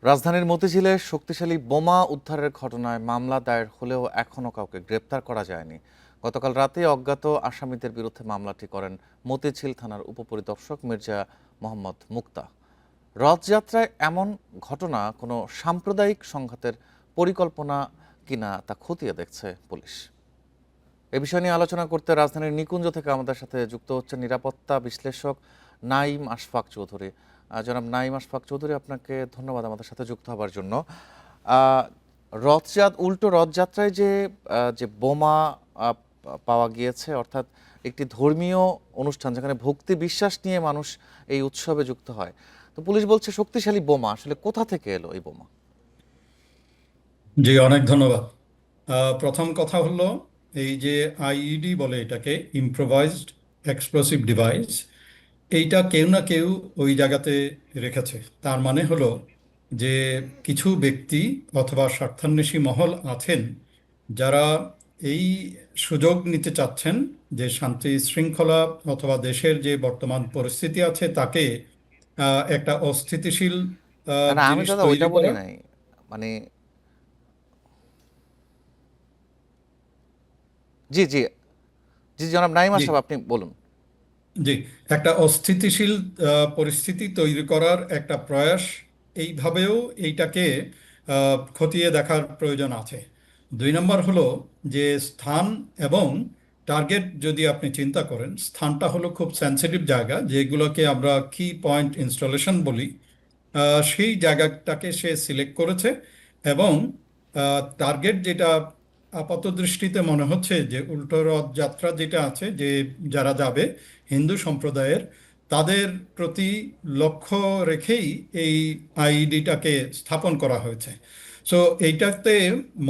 রাজধানীর মতিঝিলে শক্তিশালী বোমা উদ্ধারের ঘটনায় মামলা দায়ের হলেও এখনও কাউকে গ্রেপ্তার করা যায়নি। গতকাল রাতে অজ্ঞাত আসামিদের বিরুদ্ধে মামলাটি করেন মতিঝিল থানার উপপরিদর্শক মির্জা মোহাম্মদ মুক্তা। রথযাত্রায় এমন ঘটনা কোনো সাম্প্রদায়িক সংঘাতের পরিকল্পনা কিনা তা খতিয়ে দেখছে পুলিশ। এ বিষয় নিয়ে আলোচনা করতে রাজধানীর নিকুঞ্জ থেকে আমাদের সাথে যুক্ত হচ্ছেন নিরাপত্তা বিশ্লেষক নাঈম আশফাক চৌধুরী। জনাব নাঈম আশফাক চৌধুরী, আপনাকে ধন্যবাদ আমাদের সাথে যুক্ত হবার জন্য। উল্টো রথযাত্রায় যে যে বোমা পাওয়া গিয়েছে, অর্থাৎ একটি ধর্মীয় অনুষ্ঠান যেখানে ভক্তি বিশ্বাস নিয়ে মানুষ এই উৎসবে যুক্ত হয়, তো পুলিশ বলছে শক্তিশালী বোমা। আসলে কোথা থেকে এলো এই বোমা? জি, অনেক ধন্যবাদ। প্রথম কথা হলো, এই যে আইইডি বলে এটাকে, ইম্প্রোভাইজড এক্সপ্লোসিভ ডিভাইস, এইটা কেউ না কেউ ওই জায়গাতে রেখেছে। তার মানে হলো যে কিছু ব্যক্তি অথবা স্বার্থান্বেষী মহল আছেন যারা এই সুযোগ নিতে চাচ্ছেন যে শান্তি শৃঙ্খলা অথবা দেশের যে বর্তমান পরিস্থিতি আছে তাকে একটা অস্থিতিশীল না না, আমি জিনিস দাদা ওইটা তৈরি বলি করা। নাই। মানে জি জি জি, জনাব নাঈম জি, আশরাফ, আপনি বলুন। জি, একটা অস্থিতিশীল পরিস্থিতি তৈরি করার একটা প্রয়াস, এইভাবেও এইটাকে খতিয়ে দেখার প্রয়োজন আছে। দুই নম্বর হলো যে স্থান এবং টার্গেট, যদি আপনি চিন্তা করেন, স্থানটা হলো খুব সেন্সিটিভ জায়গা, যেগুলোকে আমরা কি পয়েন্ট ইনস্টলেশন বলি। সেই জায়গাটাকে সে সিলেক্ট করেছে এবং টার্গেট যেটা আপাত দৃষ্টিতে মনে হচ্ছে যে উল্টো রথযাত্রা যেটা আছে, যে যারা যাবে হিন্দু সম্প্রদায়ের, তাদের প্রতি লক্ষ্য রেখেই এই আইডিটাকে স্থাপন করা হয়েছে। সো এইটাতে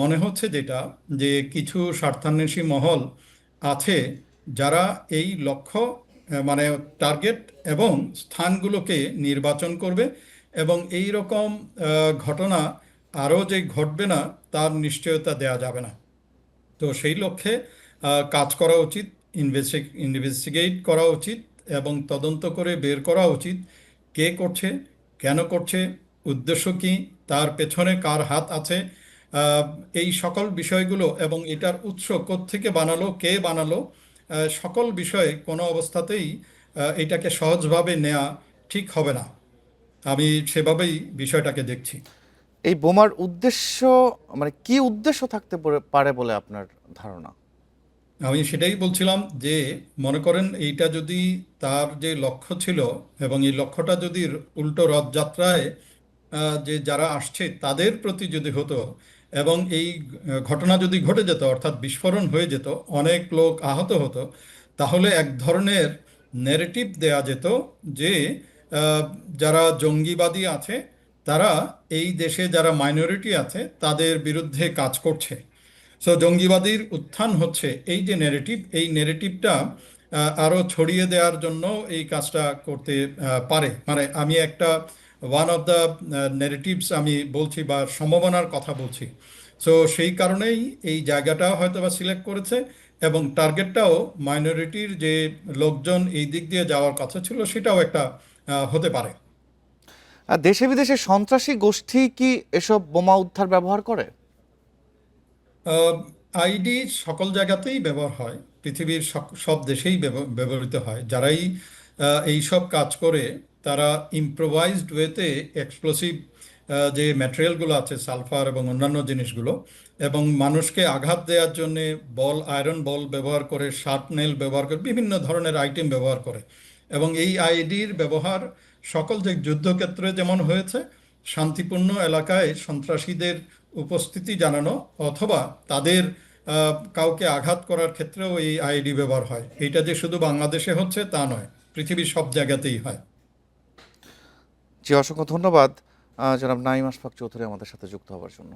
মনে হচ্ছে যেটা, যে কিছু স্বার্থান্বেষী মহল আছে যারা এই লক্ষ্য, মানে টার্গেট এবং স্থানগুলোকে নির্বাচন করবে, এবং এই রকম ঘটনা আরও যে ঘটবে না তার নিশ্চয়তা দেয়া যাবে না। তো সেই লক্ষ্যে কাজ করা উচিত, ইনভেস্টিগেট করা উচিত এবং তদন্ত করে বের করা উচিত কে করছে, কেন করছে, উদ্দেশ্য কি, তার পেছনে কার হাত আছে। আহ, এই সকল বিষয়গুলো এবং এটার উৎস কোত্থেকে বানালো, কে বানালো, সকল বিষয়ে কোনো অবস্থাতেই এটাকে সহজভাবে নেওয়া ঠিক হবে না। আমি সেভাবেই বিষয়টাকে দেখছি। এই বোমার উদ্দেশ্য, মানে কি উদ্দেশ্য থাকতে পারে বলে আপনার ধারণা? আমি সেটাই বলছিলাম যে, মনে করেন এইটা যদি তার যে লক্ষ্য ছিল, এবং এই লক্ষ্যটা যদি উল্টো রথযাত্রায় যে যারা আসছে তাদের প্রতি যদি হতো, এবং এই ঘটনা যদি ঘটে যেত, অর্থাৎ বিস্ফোরণ হয়ে যেত, অনেক লোক আহত হতো, তাহলে এক ধরনের নেরেটিভ দেয়া যেত যে আহ, যারা জঙ্গিবাদী আছে তারা এই দেশে যারা মাইনরিটি আছে তাদের বিরুদ্ধে কাজ করছে। সো জঙ্গিবাদীর উত্থান হচ্ছে, এই যে নেরেটিভ, এই নেরেটিভটা আরো ছড়িয়ে দেওয়ার জন্য এই কাজটা করতে পারে। মানে আমি একটা ওয়ান অফ দ্য নেরেটিভস আমি বলছি, বা সম্ভাবনার কথা বলছি। সো সেই কারণেই এই জায়গাটা হয়তো বা সিলেক্ট করেছে, এবং টার্গেটটাও মাইনরিটির যে লোকজন এই দিক দিয়ে যাওয়ার কথা ছিল, সেটাও একটা হতে পারে। আর দেশে বিদেশে সন্ত্রাসী গোষ্ঠী কি এসব বোমা উদ্ধার ব্যবহার করে? আইডি সকল জায়গাতেই ব্যবহার হয়, পৃথিবীর সব দেশেই ব্যবহৃত হয়। যারাই এই সব কাজ করে তারা ইম্প্রোভাইজড ওয়েতে এক্সপ্লোসিভ যে ম্যাটেরিয়ালগুলো আছে, সালফার এবং অন্যান্য জিনিসগুলো, এবং মানুষকে আঘাত দেওয়ার জন্য বল, আয়রন বল ব্যবহার করে, শার্পনেল ব্যবহার করে, বিভিন্ন ধরনের আইটেম ব্যবহার করে। এবং এই আইডির ব্যবহার সকল যে যুদ্ধক্ষেত্রে যেমন হয়েছে, শান্তিপূর্ণ এলাকায় সন্ত্রাসীদের উপস্থিতি জানানো অথবা তাদের কাউকে আঘাত করার ক্ষেত্রেও এই আইডি ব্যবহার হয়। এটা যে শুধু বাংলাদেশে হচ্ছে তা নয়, পৃথিবীর সব জায়গাতেই হয়। জি, অসংখ্য ধন্যবাদ জনাব নাঈম আশফাক চৌধুরী আমাদের সাথে যুক্ত হওয়ার জন্য।